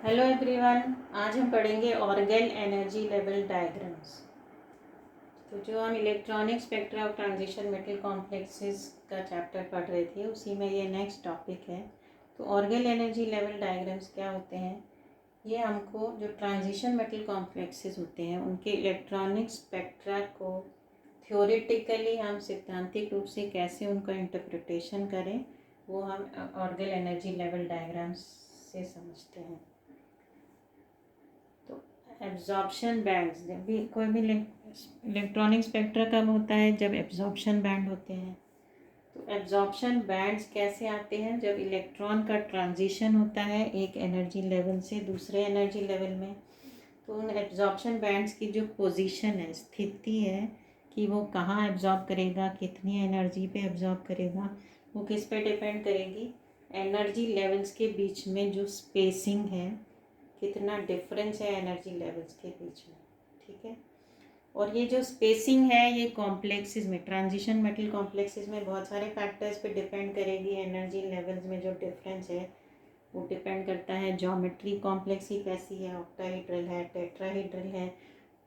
Hello everyone, आज हम पढ़ेंगे ऑर्गेल एनर्जी लेवल डायग्राम्स। तो जो हम electronic spectra of transition metal complexes का चैप्टर पढ़ रहे थे उसी में ये नेक्स्ट टॉपिक है। तो ऑर्गेल एनर्जी लेवल डायग्राम्स क्या होते हैं? ये हमको जो ट्रांजिशन मेटल कॉम्प्लेक्सेस होते हैं उनके इलेक्ट्रॉनिक स्पेक्ट्रा को थ्योरेटिकली हम सिद्धांतिक रूप से कैसे उनका इंटरप्रिटेशन करें वो हम ऑर्गेल एनर्जी लेवल डायग्राम्स से समझते हैं। एब्जॉर्प्शन बैंड्स, जब भी कोई भी इलेक्ट्रॉनिक स्पेक्ट्रा कब होता है? जब एब्जॉर्प्शन बैंड होते हैं। तो एब्जॉर्प्शन बैंड्स कैसे आते हैं? जब इलेक्ट्रॉन का ट्रांजिशन होता है एक एनर्जी लेवल से दूसरे एनर्जी लेवल में। तो उन एब्जॉर्प्शन बैंड्स की जो पोजीशन है, स्थिति है कि वो कहाँ एब्जॉर्ब करेगा, कितनी एनर्जी पे एब्जॉर्ब करेगा, वो किस पे डिपेंड करेगी? एनर्जी लेवल्स के बीच में जो स्पेसिंग है, कितना डिफरेंस है एनर्जी लेवल्स के बीच में। ठीक है। और ये जो स्पेसिंग है ये कॉम्प्लेक्सेस में, ट्रांजिशन मेटल कॉम्प्लेक्सेस में बहुत सारे फैक्टर्स पे डिपेंड करेगी। एनर्जी लेवल्स में जो डिफरेंस है वो डिपेंड करता है ज्योमेट्री कॉम्प्लेक्स ही कैसी है, ऑक्टाहेड्रल है, टेट्राहेड्रल है,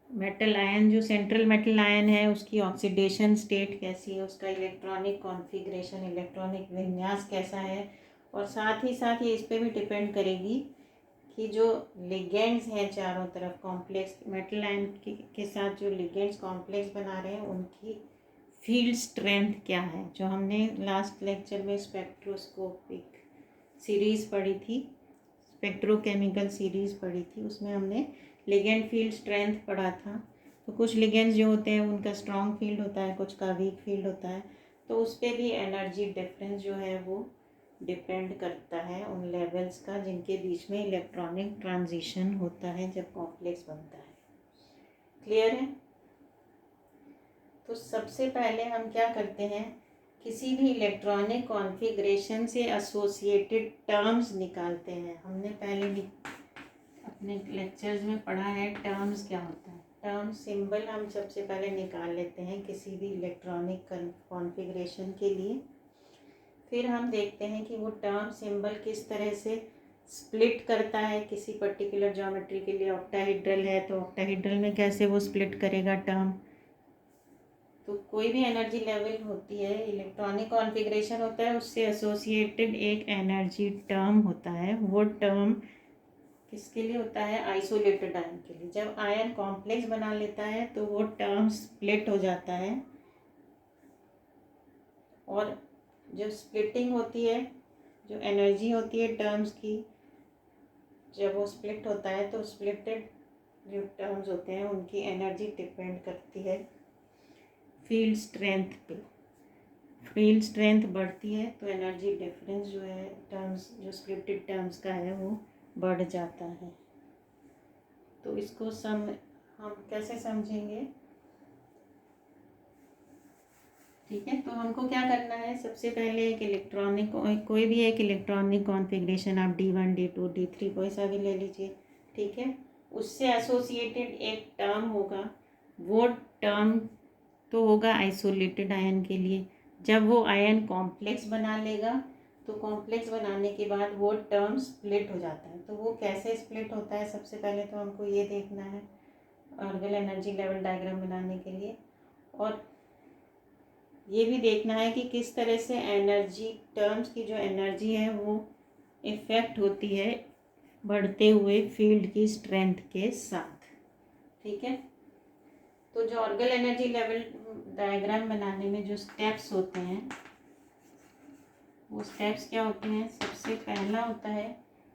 मेटल आयन जो सेंट्रल मेटल आयन है उसकी ऑक्सीडेशन स्टेट कैसी है, उसका इलेक्ट्रॉनिक कॉन्फ़िगरेशन, इलेक्ट्रॉनिक विन्यास कैसा है। और साथ ही साथ ये इस पर भी डिपेंड करेगी कि जो लिगेंड्स हैं चारों तरफ कॉम्प्लेक्स मेटल आयन के साथ जो लिगेंड्स कॉम्प्लेक्स बना रहे हैं उनकी फील्ड स्ट्रेंथ क्या है। जो हमने लास्ट लेक्चर में स्पेक्ट्रोस्कोपिक सीरीज़ पढ़ी थी, स्पेक्ट्रोकेमिकल सीरीज़ पढ़ी थी, उसमें हमने लिगेंड फील्ड स्ट्रेंथ पढ़ा था। तो कुछ लिगेंड्स जो होते हैं उनका स्ट्रॉन्ग फील्ड होता है, कुछ का वीक फील्ड होता है। तो उस पर भी एनर्जी डिफरेंस जो है वो डिपेंड करता है उन लेवल्स का जिनके बीच में इलेक्ट्रॉनिक ट्रांजिशन होता है जब कॉम्प्लेक्स बनता है। क्लियर है? तो सबसे पहले हम क्या करते हैं, किसी भी इलेक्ट्रॉनिक कॉन्फ़िगरेशन से एसोसिएटेड टर्म्स निकालते हैं। हमने पहले अपने लेक्चर्स में पढ़ा है टर्म्स क्या होता है। टर्म सिंबल हम सबसे पहले निकाल लेते हैं किसी भी इलेक्ट्रॉनिक कॉन्फ़िगरेशन के लिए। फिर हम देखते हैं कि वो टर्म सिंबल किस तरह से स्प्लिट करता है किसी पर्टिकुलर ज्योमेट्री के लिए। ऑक्टाहेड्रल है तो ऑक्टाहेड्रल में कैसे वो स्प्लिट करेगा टर्म। तो कोई भी एनर्जी लेवल होती है, इलेक्ट्रॉनिक कॉन्फ़िगरेशन होता है, उससे एसोसिएटेड एक एनर्जी टर्म होता है। वो टर्म किसके लिए होता है? आइसोलेटेड आयन के लिए। जब आयन कॉम्प्लेक्स बना लेता है तो वो टर्म स्प्लिट हो जाता है। और जो स्प्लिटिंग होती है, जो एनर्जी होती है टर्म्स की, जब वो स्प्लिट होता है तो स्प्लिटेड जो टर्म्स होते हैं उनकी एनर्जी डिपेंड करती है फील्ड स्ट्रेंथ पे। फील्ड स्ट्रेंथ बढ़ती है तो एनर्जी डिफरेंस जो है टर्म्स, जो स्प्लिटेड टर्म्स का है वो बढ़ जाता है। तो इसको हम कैसे समझेंगे? ठीक है, तो हमको क्या करना है, सबसे पहले एक इलेक्ट्रॉनिक, कोई भी एक इलेक्ट्रॉनिक कॉन्फ़िगरेशन, आप D1 D2 D3 कोई सा भी ले लीजिए। ठीक है, उससे एसोसिएटेड एक टर्म होगा। वो टर्म तो होगा आइसोलेटेड आयन के लिए। जब वो आयन कॉम्प्लेक्स बना लेगा तो कॉम्प्लेक्स बनाने के बाद वो टर्म स्प्लिट हो जाता है। तो वो कैसे स्प्लिट होता है, सबसे पहले तो हमको ये देखना है ऑर्गेल एनर्जी लेवल डायग्राम बनाने के लिए। और ये भी देखना है कि किस तरह से एनर्जी टर्म्स की जो एनर्जी है वो इफ़ेक्ट होती है बढ़ते हुए फील्ड की स्ट्रेंथ के साथ। ठीक है, तो जो ऑर्गेल एनर्जी लेवल डायग्राम बनाने में जो स्टेप्स होते हैं वो स्टेप्स क्या होते हैं? सबसे पहला होता है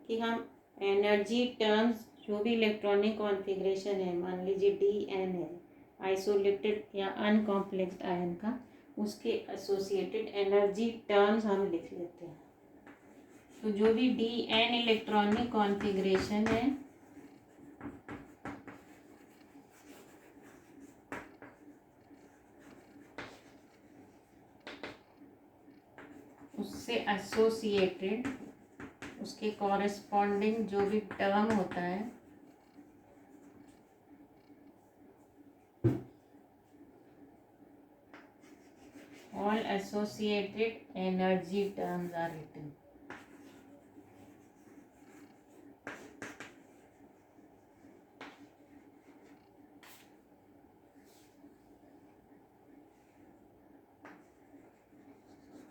कि हम एनर्जी टर्म्स, जो भी इलेक्ट्रॉनिक कॉन्फ़िगरेशन है, मान लीजिए DN है, आइसोलेटेड या अनकॉम्प्लेक्स्ड आयन का, उसके एसोसिएटेड एनर्जी टर्म्स हम लिख लेते हैं। तो जो भी DN इलेक्ट्रॉनिक कॉन्फ़िगरेशन है उससे एसोसिएटेड, उसके कॉरेस्पॉन्डिंग जो भी टर्म होता है all associated energy terms are written.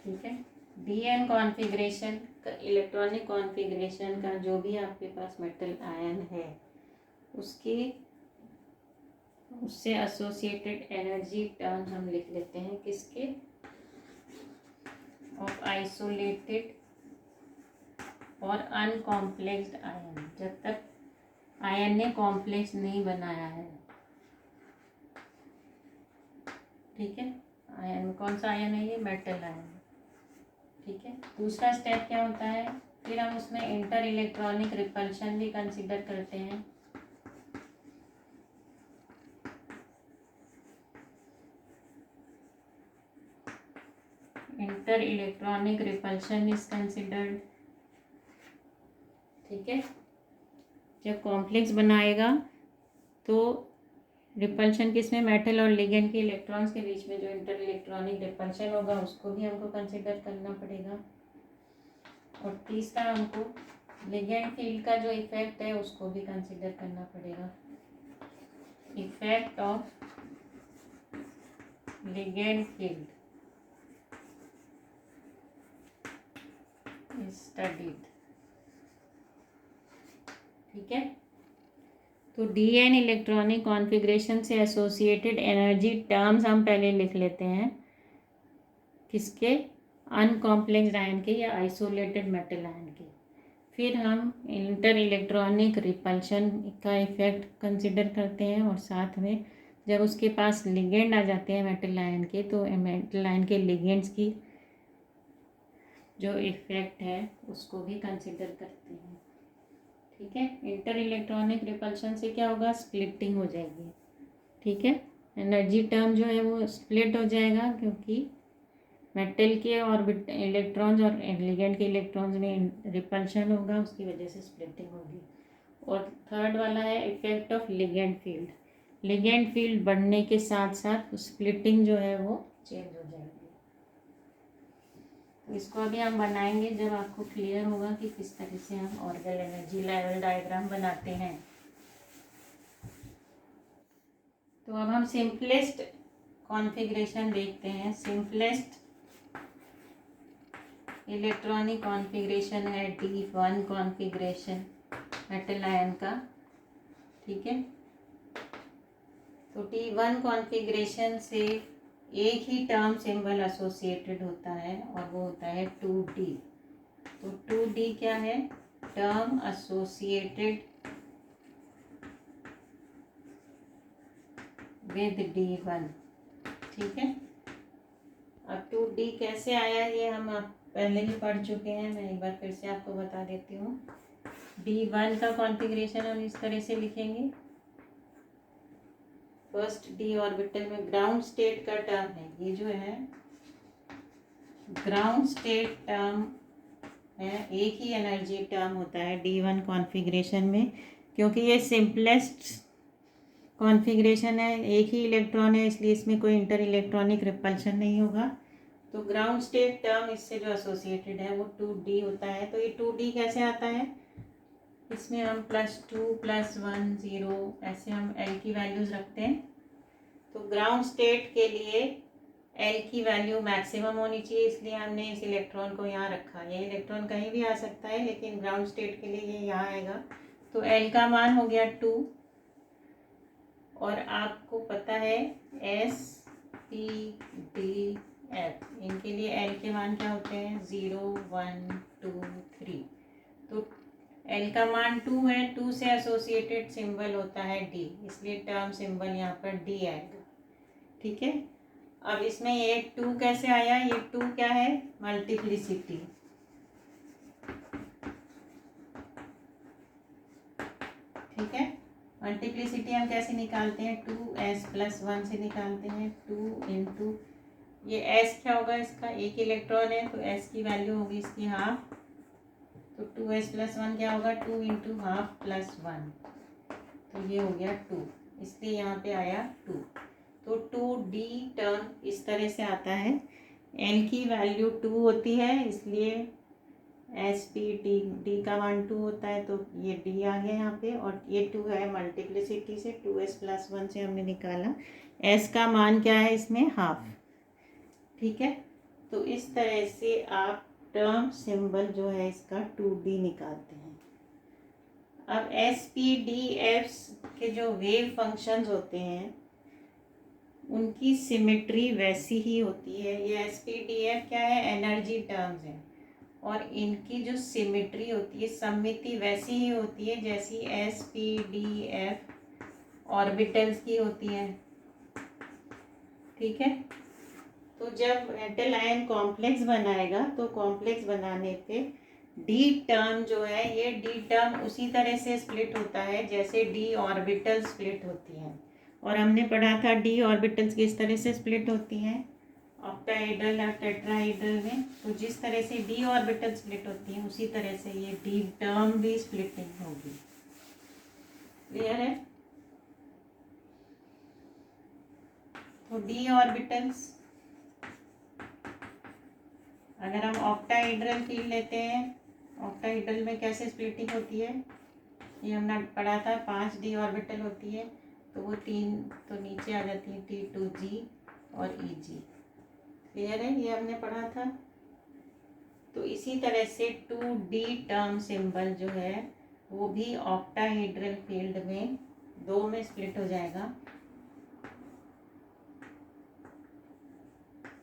ठीक है। डी एन कॉन्फ़िगरेशन का, इलेक्ट्रॉनिक कॉन्फ़िगरेशन का जो भी आपके पास मेटल आयन है उसकी उससे एसोसिएटेड एनर्जी टर्म्स हम लिख लेते हैं किसके, ऑफ आइसोलेटेड और अनकॉम्प्लेक्स्ड आयन, जब तक आयन ने कॉम्प्लेक्स नहीं बनाया है। ठीक है, आयन कौन सा आयन है, ये मेटल आयन। ठीक है, दूसरा स्टेप क्या होता है, फिर हम उसमें इंटर इलेक्ट्रॉनिक रिपल्शन भी कंसिडर करते हैं। Inter electronic repulsion is considered. ठीक है, जब कॉम्प्लेक्स बनाएगा तो रिपल्शन किसमें, मेटल और लिगेंड के इलेक्ट्रॉन्स के बीच में जो इंटर इलेक्ट्रॉनिक रिपल्शन होगा उसको भी हमको कंसिडर करना पड़ेगा। और तीसरा हमको लिगेंड फील्ड का जो इफेक्ट है उसको भी कंसिडर करना पड़ेगा। Effect of ligand field is studied. ठीक है, तो डी एन इलेक्ट्रॉनिक कॉन्फ़िगरेशन से एसोसिएटेड एनर्जी टर्म्स हम पहले लिख लेते हैं किसके, अनकॉम्प्लेक्स्ड आयन के या आइसोलेटेड मेटल आयन के। फिर हम इंटर इलेक्ट्रॉनिक रिपल्शन का इफेक्ट कंसिडर करते हैं और साथ में जब उसके पास लिगेंड आ जाते हैं मेटल आयन के तो मेटल आयन के लिगेंड्स की जो इफेक्ट है उसको भी कंसिडर करते हैं। ठीक है, इंटर इलेक्ट्रॉनिक रिपल्शन से क्या होगा, स्प्लिटिंग हो जाएगी। ठीक है, एनर्जी टर्म जो है वो स्प्लिट हो जाएगा क्योंकि मेटल के ऑर्बिट इलेक्ट्रॉन्स और लिगेंड के इलेक्ट्रॉन्स में रिपल्शन होगा, उसकी वजह से स्प्लिटिंग होगी। और थर्ड वाला है effect of ligand field. Ligand field बढ़ने के साथ साथ स्प्लिटिंग जो है वो चेंज हो जाएगी। तो इसको अभी हम बनाएंगे जब आपको क्लियर होगा कि किस तरह से हम ऑर्गल एनर्जी लेवल डायग्राम बनाते हैं। तो अब हम सिंपलेस्ट कॉन्फ़िगरेशन देखते हैं। सिंपलेस्ट इलेक्ट्रॉनिक कॉन्फ़िगरेशन है D1 कॉन्फ़िगरेशन मेटल आयन का। ठीक है, तो D1 कॉन्फ़िगरेशन से एक ही टर्म सिंबल एसोसिएटेड होता है और वो होता है 2D। तो 2D क्या है, टर्म एसोसिएटेड विद D1। ठीक है, अब 2D कैसे आया ये हम आप पहले ही पढ़ चुके हैं, मैं एक बार फिर से आपको बता देती हूँ। D1 का कॉन्फ़िगरेशन हम इस तरह से लिखेंगे, फर्स्ट डी ऑर्बिटल में ग्राउंड स्टेट का टर्म है, ये जो है ग्राउंड स्टेट टर्म है, एक ही एनर्जी टर्म होता है D1 कॉन्फ़िगरेशन में। क्योंकि ये सिंपलेस्ट कॉन्फ़िगरेशन है, एक ही इलेक्ट्रॉन है, इसलिए इसमें कोई इंटर इलेक्ट्रॉनिक रिपल्शन नहीं होगा। तो ग्राउंड स्टेट टर्म इससे जो एसोसिएटेड है वो 2D होता है। तो ये 2D कैसे आता है, इसमें हम +2 +1 0 ऐसे हम L की वैल्यूज़ रखते हैं। तो ग्राउंड स्टेट के लिए L की वैल्यू मैक्सिमम होनी चाहिए, इसलिए हमने इस इलेक्ट्रॉन को यहाँ रखा। ये इलेक्ट्रॉन कहीं भी आ सकता है लेकिन ग्राउंड स्टेट के लिए ये यहाँ आएगा। तो L का मान हो गया 2 और आपको पता है S P D F, इनके लिए L के मान क्या होते हैं 0 1 2 3। तो L का मान 2 है, 2 से एसोसिएटेड सिंबल होता है D, इसलिए टर्म सिंबल यहाँ पर D आएगा। ठीक है, अब इसमें ये 2 कैसे आया, ये 2 क्या है, मल्टीप्लिसिटी। ठीक है, मल्टीप्लिसिटी हम कैसे निकालते हैं, 2s+1 से निकालते हैं। 2 इंटू ये s क्या होगा, इसका एक इलेक्ट्रॉन है तो s की वैल्यू होगी इसकी हाफ। तो 2s+1 क्या होगा, 2 इंटू हाफ +1, तो ये हो गया 2, इसलिए यहाँ पे आया 2। तो 2D टर्म इस तरह से आता है, L की वैल्यू 2 होती है इसलिए D का मान 2 होता है, तो ये D आ गया यहाँ पे। और ये 2 है मल्टीप्लिसिटी से, 2s+1 से हमने निकाला। S का मान क्या है इसमें, हाफ। ठीक है, तो इस तरह से आप टर्म सिंबल जो है इसका 2D निकालते हैं। अब SPDFs के जो वेव फंक्शंस होते हैं उनकी सिमेट्री वैसी ही होती है। ये SPDF क्या है, एनर्जी टर्म्स है, और इनकी जो सिमेट्री होती है, सममिति वैसी ही होती है जैसी SPDF ऑर्बिटल्स की होती है। ठीक है, तो जब मेटल आयन कॉम्प्लेक्स बनाएगा तो कॉम्प्लेक्स बनाने पे डी टर्म जो है, ये डी टर्म उसी तरह से स्प्लिट होता है जैसे डी ऑर्बिटल स्प्लिट होती हैं। और हमने पढ़ा था डी ऑर्बिटल्स किस तरह से स्प्लिट होती हैं ऑक्टाहेड्रल और टेट्राहेड्रल में। तो जिस तरह से डी ऑर्बिटल स्प्लिट होती हैं उसी तरह से ये डी टर्म भी स्प्लिटिंग होगी। क्लियर है? तो डी ऑर्बिटल्स, अगर हम ऑक्टाहेड्रल फील्ड लेते हैं, ऑक्टाहेड्रल में कैसे स्प्लिटिंग होती है ये हमने पढ़ा था। 5 डी ऑर्बिटल होती है, तो वो 3 तो नीचे आ जाती है, T2G और EG। क्लियर है? ये हमने पढ़ा था। तो इसी तरह से 2D टर्म सिंबल जो है वो भी ऑक्टाहेड्रल फील्ड में 2 में स्प्लिट हो जाएगा,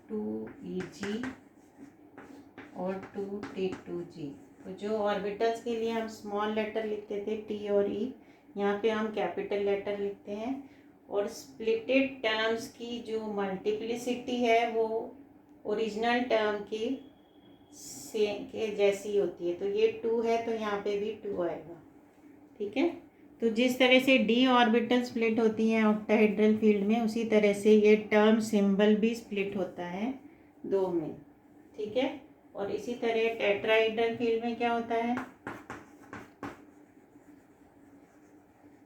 2EG और 2T2G। तो जो ऑर्बिटल्स के लिए हम स्मॉल लेटर लिखते थे T और E, यहाँ पे हम कैपिटल लेटर लिखते हैं। और स्प्लिटेड टर्म्स की जो मल्टीप्लिसिटी है वो ओरिजिनल टर्म की के जैसी होती है। तो ये 2 है तो यहाँ पे भी 2 आएगा। ठीक है, तो जिस तरह से डी ऑर्बिटल स्प्लिट होती हैं ऑक्टाहेड्रल फील्ड में, उसी तरह से ये टर्म सिंबल भी स्प्लिट होता है 2 में। ठीक है, और इसी तरह टेट्राहेड्रल फील्ड में क्या होता है,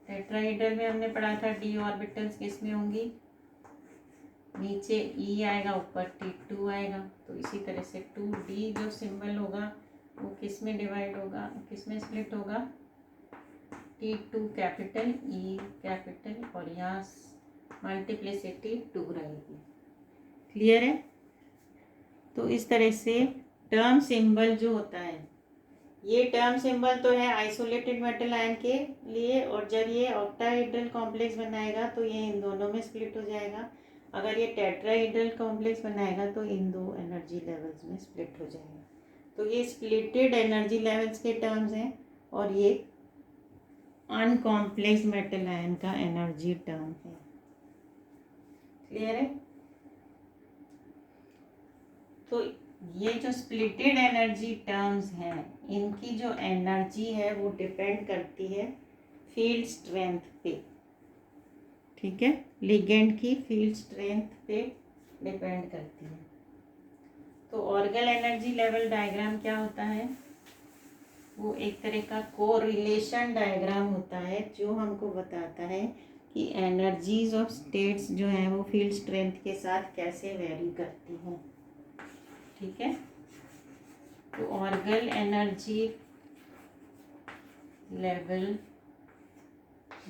टेट्राहेड्रल में हमने पढ़ा था डी ऑर्बिटल्स किस में होंगी, नीचे E आएगा, ऊपर T2 आएगा। तो इसी तरह से 2D जो सिंबल होगा वो किस में डिवाइड होगा, किस में स्प्लिट होगा, T2 कैपिटल, E कैपिटल, और यहाँ मल्टीप्लिसिटी 2 रहेगी। क्लियर है? तो इस तरह से टर्म सिंबल जो होता है, ये टर्म सिंबल तो है आइसोलेटेड मेटल आयन के लिए, और जब ये ऑक्टाहेड्रल कॉम्प्लेक्स बनाएगा तो ये इन दोनों में स्प्लिट हो जाएगा। अगर ये टेट्राहेड्रल कॉम्प्लेक्स बनाएगा तो इन 2 एनर्जी लेवल्स में स्प्लिट हो जाएगा। तो ये स्प्लिटेड एनर्जी लेवल्स के टर्म्स हैं, और ये अनकॉम्प्लेक्स मेटल आयन का एनर्जी टर्म है। क्लियर है? तो ये जो स्प्लिटेड एनर्जी टर्म्स हैं, इनकी जो एनर्जी है वो डिपेंड करती है फील्ड स्ट्रेंथ पे। ठीक है, लिगेंड की फील्ड स्ट्रेंथ पे डिपेंड करती है। तो ऑर्गल एनर्जी लेवल डायग्राम क्या होता है, वो एक तरह का कोरिलेशन डायग्राम होता है जो हमको बताता है कि एनर्जीज ऑफ स्टेट्स जो हैं वो फील्ड स्ट्रेंथ के साथ कैसे वेरी करती हैं। ठीक है, तो ऑर्गल एनर्जी लेवल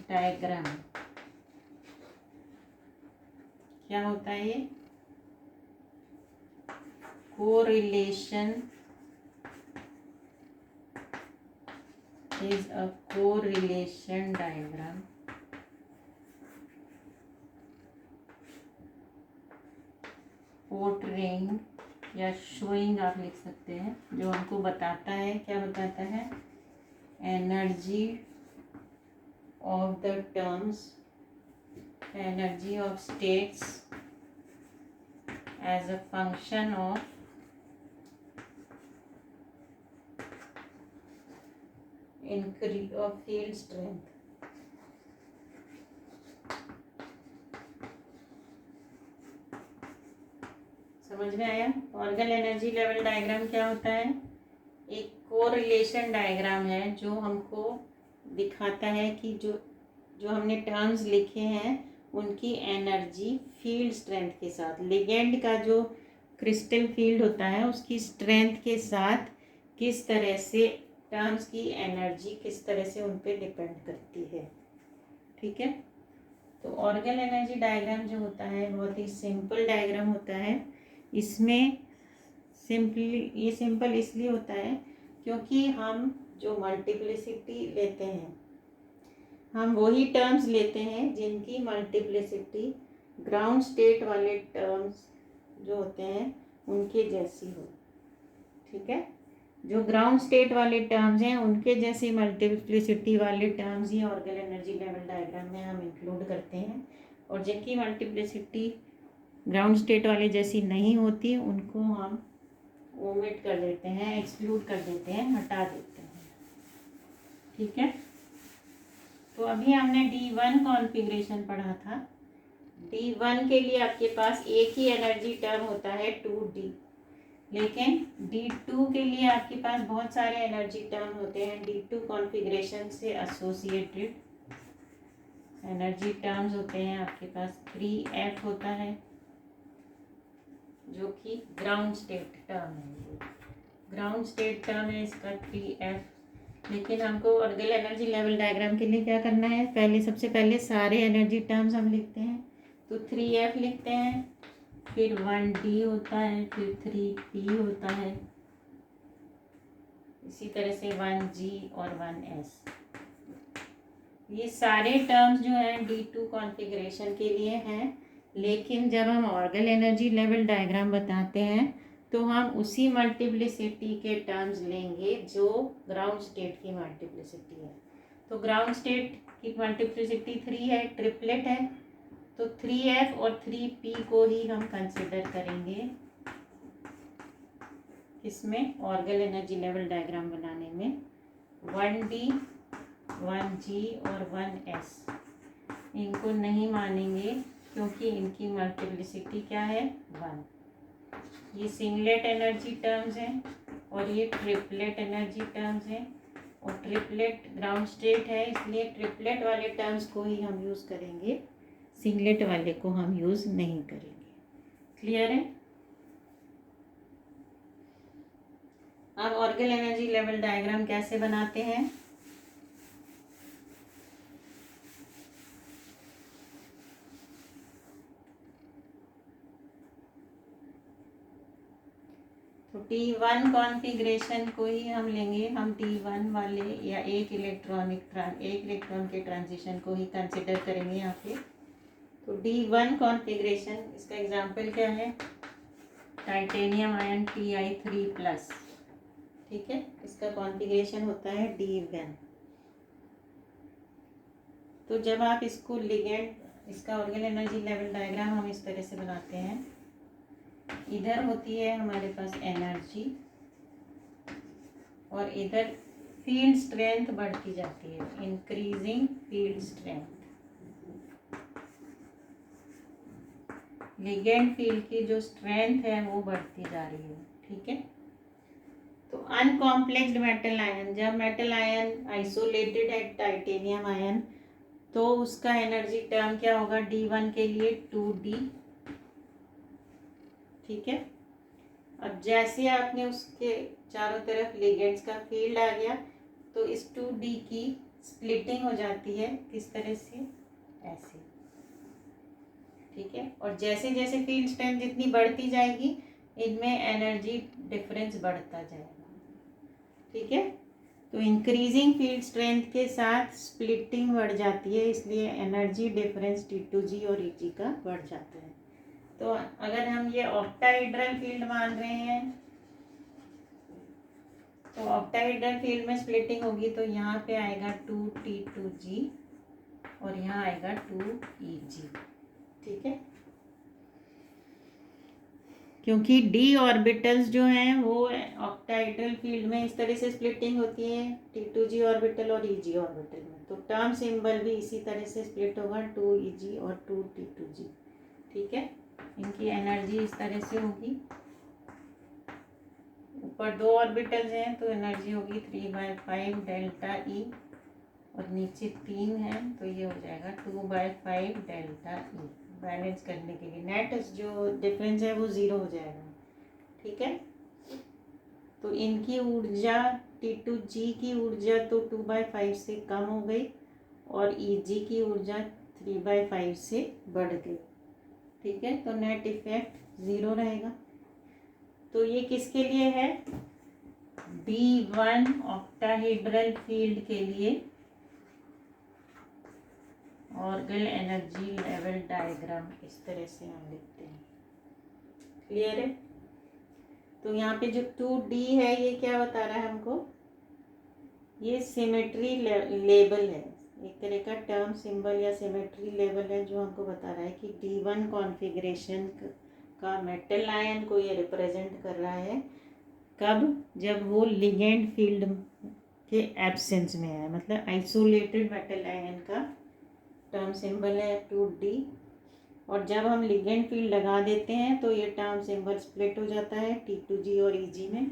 डायग्राम क्या होता है, ये correlation is a correlation diagram portraying या showing आप लिख सकते हैं, जो हमको बताता है, क्या बताता है, energy of the terms, energy of states as a function of increase of field strength। समझ में आया? ऑर्गल एनर्जी लेवल डायग्राम क्या होता है, एक कोरिलेशन डायग्राम है जो हमको दिखाता है कि जो हमने टर्म्स लिखे हैं उनकी एनर्जी फील्ड स्ट्रेंथ के साथ, लिगेंड का जो क्रिस्टल फील्ड होता है उसकी स्ट्रेंथ के साथ किस तरह से टर्म्स की एनर्जी किस तरह से उन पर डिपेंड करती है। ठीक है, तो ऑर्गल एनर्जी डायग्राम जो होता है बहुत ही सिंपल डायग्राम होता है। इसमें ये सिंपल इसलिए होता है क्योंकि हम जो मल्टीप्लिसिटी लेते हैं, हम वही टर्म्स लेते हैं जिनकी मल्टीप्लिसिटी ग्राउंड स्टेट वाले टर्म्स जो होते हैं उनके जैसी हो। ठीक है, जो ग्राउंड स्टेट वाले टर्म्स हैं उनके जैसी मल्टीप्लिसिटी वाले टर्म्स ही ऑर्गल एनर्जी लेवल डायग्राम में हम इंक्लूड करते हैं, और जिनकी मल्टीप्लिसिटी ग्राउंड स्टेट वाले जैसी नहीं होती उनको हम ओमिट कर देते हैं, एक्सक्लूड कर देते हैं, हटा देते हैं। ठीक है, तो अभी हमने D1 कॉन्फ़िगरेशन पढ़ा था। D1 के लिए आपके पास एक ही एनर्जी टर्म होता है 2D, लेकिन D2 के लिए आपके पास बहुत सारे एनर्जी टर्म होते हैं। D2 कॉन्फ़िगरेशन से एसोसिएटेड एनर्जी टर्म्स होते हैं आपके पास। 3F होता है जो कि ग्राउंड स्टेट टर्म है, ग्राउंड स्टेट टर्म है इसका 3F। लेकिन हमको ऑर्गल एनर्जी लेवल डायग्राम के लिए क्या करना है, सबसे पहले सारे एनर्जी टर्म्स हम लिखते हैं। तो 3F लिखते हैं, फिर 1D होता है, फिर 3P होता है, इसी तरह से 1G और 1S। ये सारे टर्म्स जो हैं D2 कॉन्फ़िगरेशन के लिए हैं, लेकिन जब हम ऑर्गल एनर्जी लेवल डायग्राम बताते हैं तो हम उसी मल्टीप्लिसिटी के टर्म्स लेंगे जो ग्राउंड स्टेट की मल्टीप्लिसिटी है। तो ग्राउंड स्टेट की मल्टीप्लिसिटी 3 है, ट्रिपलेट है, तो 3F और 3P को ही हम कंसिडर करेंगे इसमें ऑर्गल एनर्जी लेवल डायग्राम बनाने में। 1D 1G और 1S इनको नहीं मानेंगे क्योंकि इनकी मल्टीप्लिसिटी क्या है, 1। ये सिंगलेट एनर्जी टर्म्स हैं और ये ट्रिपलेट एनर्जी टर्म्स हैं, और ट्रिपलेट ग्राउंड स्टेट है, इसलिए ट्रिपलेट वाले टर्म्स को ही हम यूज़ करेंगे, सिंगलेट वाले को हम यूज़ नहीं करेंगे। क्लियर है? अब ऑर्गल एनर्जी लेवल डायग्राम कैसे बनाते हैं? तो T1 कॉन्फ़िगरेशन को ही हम लेंगे, हम T1 वाले या एक इलेक्ट्रॉन के ट्रांजिशन को ही कंसिडर करेंगे यहाँ पे। तो D1 कॉन्फ़िगरेशन, इसका एग्जांपल क्या है, टाइटेनियम आयन Ti3+। ठीक है, इसका कॉन्फ़िगरेशन होता है D1। तो जब आप इसको लिगेंड, इसका ऑर्गल एनर्जी लेवल डायग्राम हम इस तरह से बनाते हैं, इधर होती है हमारे पास एनर्जी और इधर फील्ड स्ट्रेंथ बढ़ती जाती है, increasing field strength. Ligand field की जो स्ट्रेंथ है वो बढ़ती जा रही है। ठीक है, तो अनकॉम्प्लेक्स्ड मेटल आयन, जब मेटल आयन आइसोलेटेड है टाइटेनियम आयन, तो उसका एनर्जी टर्म क्या होगा D1 के लिए, 2D। ठीक है, अब जैसे आपने उसके चारों तरफ लिगेंड्स का फील्ड आ गया तो इस 2D की स्प्लिटिंग हो जाती है, किस तरह से, ऐसे। ठीक है, और जैसे जैसे फील्ड स्ट्रेंथ जितनी बढ़ती जाएगी इनमें एनर्जी डिफरेंस बढ़ता जाएगा। ठीक है, तो इंक्रीजिंग फील्ड स्ट्रेंथ के साथ स्प्लिटिंग बढ़ जाती है, इसलिए एनर्जी डिफरेंस T2G और EG का बढ़ जाता है। तो अगर हम ये ऑक्टाहेड्रल फील्ड मान रहे हैं तो ऑक्टाहेड्रल फील्ड में स्प्लिटिंग होगी, तो यहाँ पे आएगा 2T2G और यहाँ आएगा 2EG। ठीक है, क्योंकि D ऑर्बिटल्स जो हैं वो ऑक्टाहेड्रल फील्ड में इस तरह से स्प्लिटिंग होती है, T2G ऑर्बिटल और EG ऑर्बिटल में, तो टर्म सिंबल भी इसी तरह से स्प्लिट होगा, 2EG और 2T2G। ठीक है, इनकी एनर्जी इस तरह से होगी, ऊपर 2 ऑर्बिटल्स हैं तो एनर्जी होगी 3/5 डेल्टा E, और नीचे 3 है तो ये हो जाएगा 2/5 डेल्टा E। बैलेंस करने के लिए नेट जो डिफरेंस है वो 0 हो जाएगा। ठीक है, तो इनकी ऊर्जा T2G की ऊर्जा तो 2/5 से कम हो गई और EG की ऊर्जा 3/5 से बढ़ गई। ठीक है, तो नेट इफेक्ट 0 रहेगा। तो ये किसके लिए है? D1 ऑक्टाहेड्रल फील्ड के लिए ऑर्गल एनर्जी लेवल डायग्राम इस तरह से हम लिखते हैं। क्लियर है? तो यहाँ पे जो 2D है ये क्या बता रहा है हमको? ये सिमेट्री लेवल है, एक तरह का टर्म सिंबल या सिमेट्री लेवल है जो हमको बता रहा है कि D1 कॉन्फ़िगरेशन का मेटल आयन को ये रिप्रेजेंट कर रहा है। कब? जब वो लिगेंड फील्ड के एब्सेंस में है, मतलब आइसोलेटेड मेटल आयन का टर्म सिंबल है 2D। और जब हम लिगेंड फील्ड लगा देते हैं तो ये टर्म सिंबल स्प्लिट हो जाता है T2G और EG में।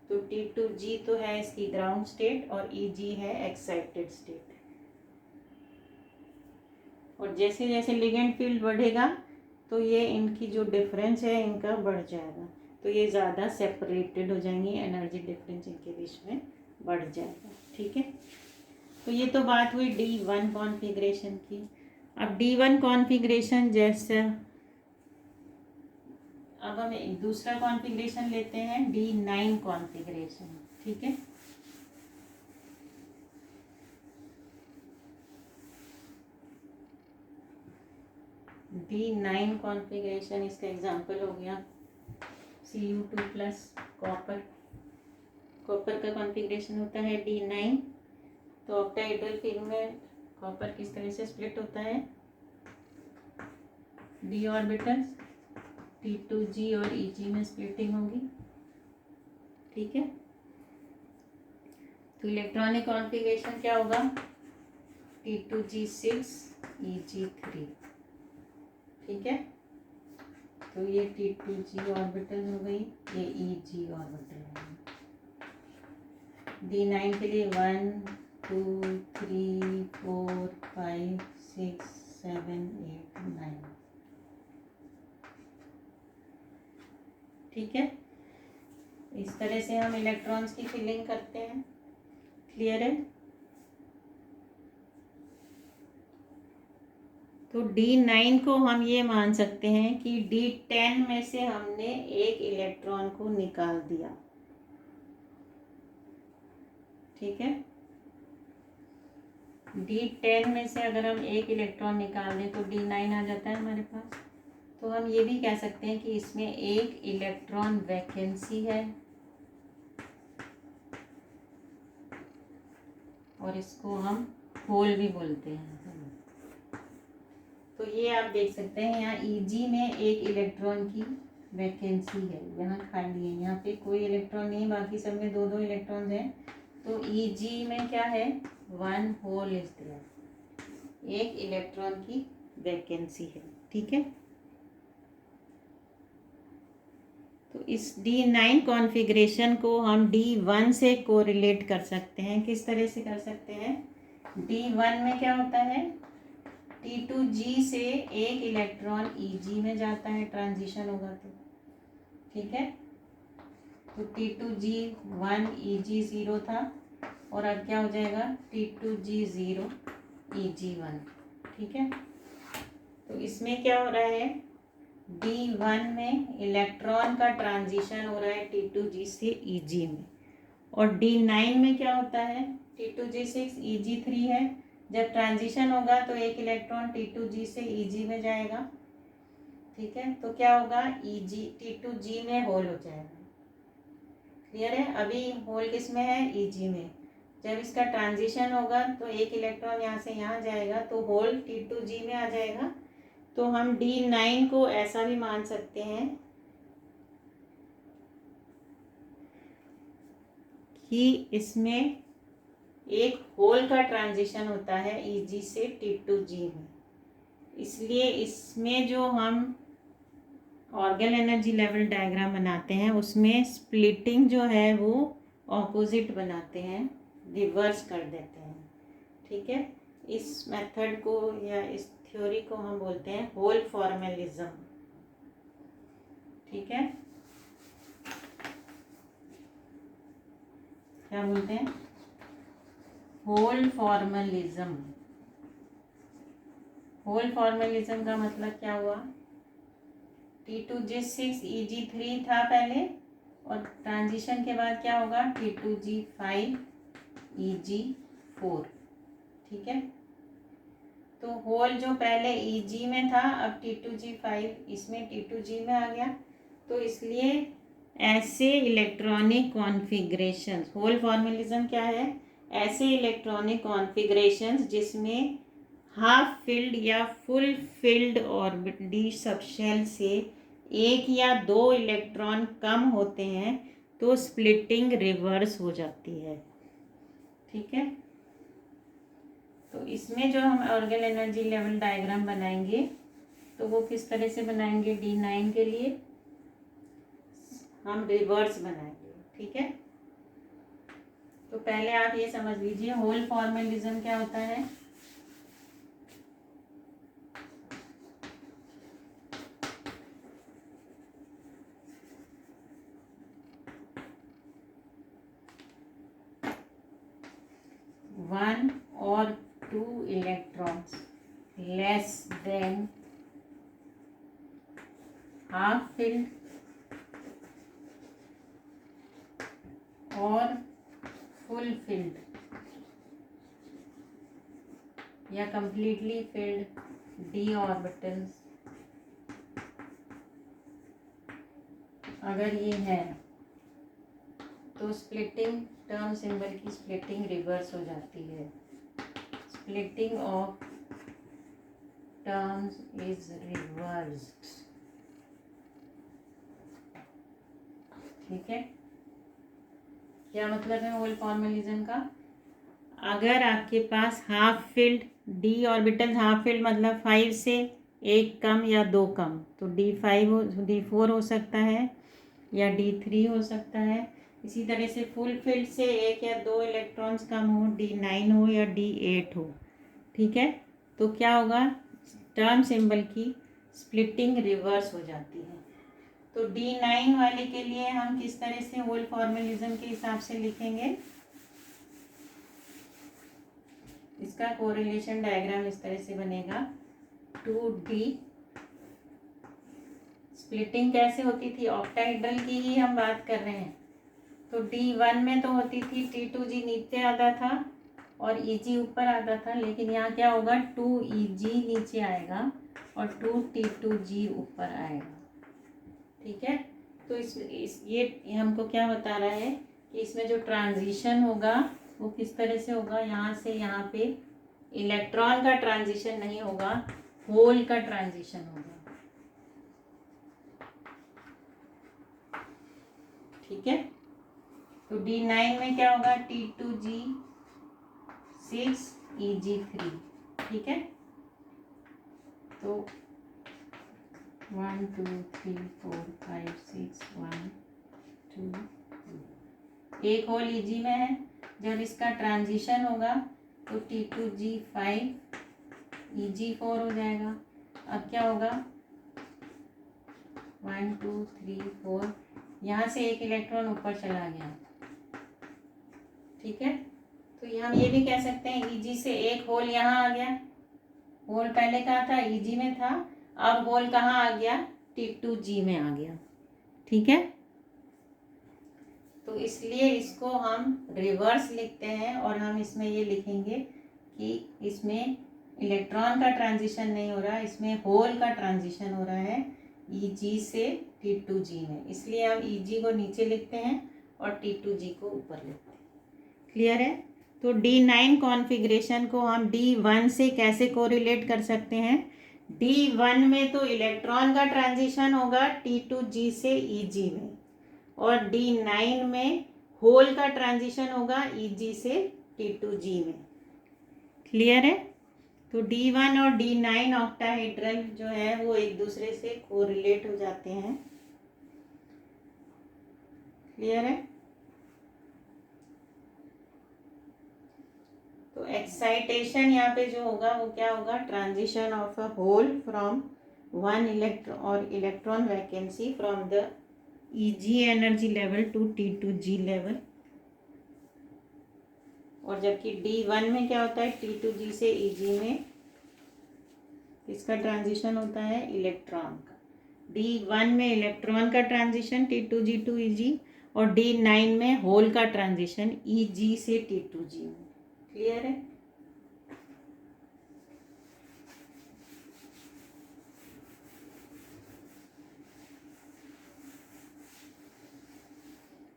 तो T2G तो है इसकी ग्राउंड स्टेट और EG है एक्साइटेड स्टेट। और जैसे जैसे लिगेंड फील्ड बढ़ेगा तो ये इनकी जो डिफरेंस है इनका बढ़ जाएगा, तो ये ज़्यादा सेपरेटेड हो जाएंगी, एनर्जी डिफरेंस इनके बीच में बढ़ जाएगा। ठीक है, तो ये तो बात हुई D1 कॉन्फ़िगरेशन की। अब D1 कॉन्फ़िगरेशन जैसा, अब हम एक दूसरा कॉन्फ़िगरेशन लेते हैं D9 कॉन्फ़िगरेशन। ठीक है, D9 कॉन्फ़िगरेशन, इसका एग्जांपल हो गया Cu2+ कॉपर। कॉपर का कॉन्फ़िगरेशन होता है D9। तो ऑक्टाहेड्रल फील्ड में कॉपर किस तरह से स्प्लिट होता है? D ऑर्बिटल्स T2G और EG में स्प्लिटिंग होगी। ठीक है, तो इलेक्ट्रॉनिक कॉन्फ़िगरेशन क्या होगा? T2G6 EG3। ठीक है, तो ये T2G ऑर्बिटल हो गई, ये EG ऑर्बिटल हो गई। D9 के लिए 1 2 3 4 5 6 7 8 9। ठीक है, इस तरह से हम इलेक्ट्रॉन्स की फिलिंग करते हैं। क्लियर है? तो D9 को हम ये मान सकते हैं कि D10 में से हमने एक इलेक्ट्रॉन को निकाल दिया। ठीक है, D10 में से अगर हम एक इलेक्ट्रॉन निकाल दें तो D9 आ जाता है हमारे पास। तो हम ये भी कह सकते हैं कि इसमें एक इलेक्ट्रॉन वैकेंसी है और इसको हम होल भी बोलते हैं। तो ये आप देख सकते हैं यहाँ EG में एक इलेक्ट्रॉन की वैकेंसी है, यहाँ खाली है, यहाँ पे कोई इलेक्ट्रॉन नहीं, बाकी सब में 2-2 इलेक्ट्रॉन हैं। तो EG में क्या है? 1 होल इज देयर, एक इलेक्ट्रॉन की वैकेंसी है। ठीक है, तो इस D9 कॉन्फ़िगरेशन को हम D1 से कोरिलेट कर सकते हैं। किस तरह से कर सकते हैं? D1 में क्या होता है? T2G से एक इलेक्ट्रॉन EG में जाता है, ट्रांजिशन होगा तो। ठीक है, तो T2G 1 EG 0 था और अब क्या हो जाएगा? T2G 0 EG 1। ठीक है, तो इसमें क्या हो रहा है? D1 में इलेक्ट्रॉन का ट्रांजिशन हो रहा है T2G से EG में। और D9 में क्या होता है? T2G6 EG3 है। जब ट्रांजिशन होगा तो एक इलेक्ट्रॉन T2G से EG में जाएगा। ठीक है, तो क्या होगा? EG T2G में होल हो जाएगा। क्लियर है? अभी होल किस में है? EG में। जब इसका ट्रांजिशन होगा तो एक इलेक्ट्रॉन यहाँ से यहाँ जाएगा तो होल T2G में आ जाएगा। तो हम D9 को ऐसा भी मान सकते हैं कि इसमें एक होल का ट्रांजिशन होता है EG से T2G में। इसलिए इसमें जो हम ऑर्गल एनर्जी लेवल डायग्राम बनाते हैं उसमें स्प्लिटिंग जो है वो ऑपोजिट बनाते हैं, रिवर्स कर देते हैं। ठीक है, इस मेथड को या इस थ्योरी को हम बोलते हैं होल फॉर्मलिज्म। ठीक है, क्या बोलते हैं? Whole formalism. होल फॉर्मलिज्म का मतलब क्या हुआ? T2G6 EG3 था पहले, और ट्रांजिशन के बाद क्या होगा, T2G5 EG4। ठीक है, तो होल जो पहले EG में था अब T2G5 इसमें T2G में आ गया। तो इसलिए ऐसे इलेक्ट्रॉनिक कॉन्फ़िगरेशंस, होल फॉर्मलिज्म क्या है, ऐसे इलेक्ट्रॉनिक कॉन्फ़िगरेशंस जिसमें हाफ फिल्ड या full field orbit D subshell से एक या दो इलेक्ट्रॉन कम होते हैं तो स्प्लिटिंग रिवर्स हो जाती है। ठीक है, तो इसमें जो हम ऑर्गेनल एनर्जी लेवल डायग्राम बनाएंगे तो वो किस तरह से बनाएंगे, D9 के लिए हम रिवर्स बनाएंगे। ठीक है, तो पहले आप ये समझ लीजिए होल फॉर्मलिज्म क्या होता है। वन और two electrons less than half filled और फुल फिल्ड या कंप्लीटली फिल्ड डी ऑर्बिटल्स अगर ये है तो स्प्लिटिंग टर्म सिंबल की स्प्लिटिंग रिवर्स हो जाती है। Splitting of terms is reversed. ठीक है, क्या मतलब है होल फॉर्मलिज्म का, अगर आपके पास half filled D orbital, half filled मतलब 5 से एक कम या दो कम, तो D5 हो, D4 हो सकता है या D3 हो सकता है। इसी तरह से फुल फील्ड से एक या दो इलेक्ट्रॉन्स कम हो, D9 हो या D8 हो। ठीक है, तो क्या होगा, टर्म सिंबल की स्प्लिटिंग रिवर्स हो जाती है। तो D9 वाले के लिए हम किस तरह से होल फॉर्मलिज्म के हिसाब से लिखेंगे, इसका कोरिलेशन डायग्राम इस तरह से बनेगा। 2D स्प्लिटिंग कैसे होती थी, ऑक्टाहेड्रल की ही हम बात कर रहे हैं। तो D1 में तो होती थी T2G नीचे आता था और EG ऊपर आता था, लेकिन यहाँ क्या होगा 2EG नीचे आएगा और 2T2G ऊपर आएगा। ठीक है, तो ये हमको क्या बता रहा है कि इसमें जो ट्रांजिशन होगा वो किस तरह से होगा, यहाँ से यहाँ पे इलेक्ट्रॉन का ट्रांजिशन नहीं होगा, होल का ट्रांजिशन होगा। ठीक है, तो D9 में क्या होगा, T2G6 EG3। ठीक है, तो 1 2 3 4 5 6 1 2 एक होल EG में है। जब इसका ट्रांजिशन होगा तो T2G5 EG4 हो जाएगा। अब क्या होगा 1 2 3 4, यहाँ से एक इलेक्ट्रॉन ऊपर चला गया। ठीक है, तो हम ये भी कह सकते हैं EG से एक होल यहाँ आ गया। होल पहले कहाँ था, EG में था, अब होल कहाँ आ गया, T2G में आ गया। ठीक है, तो इसलिए इसको हम रिवर्स लिखते हैं और हम इसमें ये लिखेंगे कि इसमें इलेक्ट्रॉन का ट्रांजिशन नहीं हो रहा, इसमें होल का ट्रांजिशन हो रहा है EG से T2G में। इसलिए हम EG को नीचे लिखते हैं और T2G को ऊपर लिखते हैं। क्लियर है, तो D9 कॉन्फ़िगरेशन को हम D1 से कैसे कोरिलेट कर सकते हैं, D1 में तो इलेक्ट्रॉन का ट्रांजिशन होगा T2G से EG में और D9 में होल का ट्रांजिशन होगा EG से T2G में। क्लियर है, तो D1 और D9 ऑक्टाहेड्रल जो है वो एक दूसरे से कोरिलेट हो जाते हैं। क्लियर है, तो एक्साइटेशन यहाँ पे जो होगा वो क्या होगा, transition of a hole from one electron और electron vacancy from the EG energy level to T2G level. और जबकि D1 में क्या होता है, T2G से EG में इसका ट्रांजिशन होता है इलेक्ट्रॉन का। D1 में इलेक्ट्रॉन का ट्रांजिशन T2G टू EG और D9 में होल का ट्रांजिशन EG से T2G में। क्लियर है?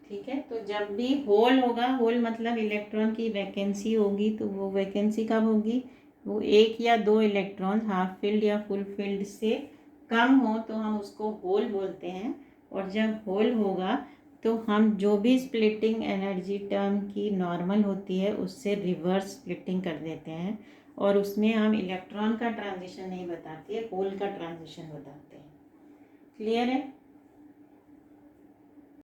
ठीक है, तो जब भी होल होगा, होल मतलब इलेक्ट्रॉन की वैकेंसी होगी, तो वो वैकेंसी कब होगी? वो 1 या 2 इलेक्ट्रॉन हाफ फिल्ड या फुल फिल्ड से कम हो तो हम उसको होल बोलते हैं। और जब होल होगा तो हम जो भी स्प्लिटिंग एनर्जी टर्म की नॉर्मल होती है उससे रिवर्स स्प्लिटिंग कर देते हैं, और उसमें हम इलेक्ट्रॉन का ट्रांजिशन नहीं बताते, होल का ट्रांजिशन बताते हैं। क्लियर है?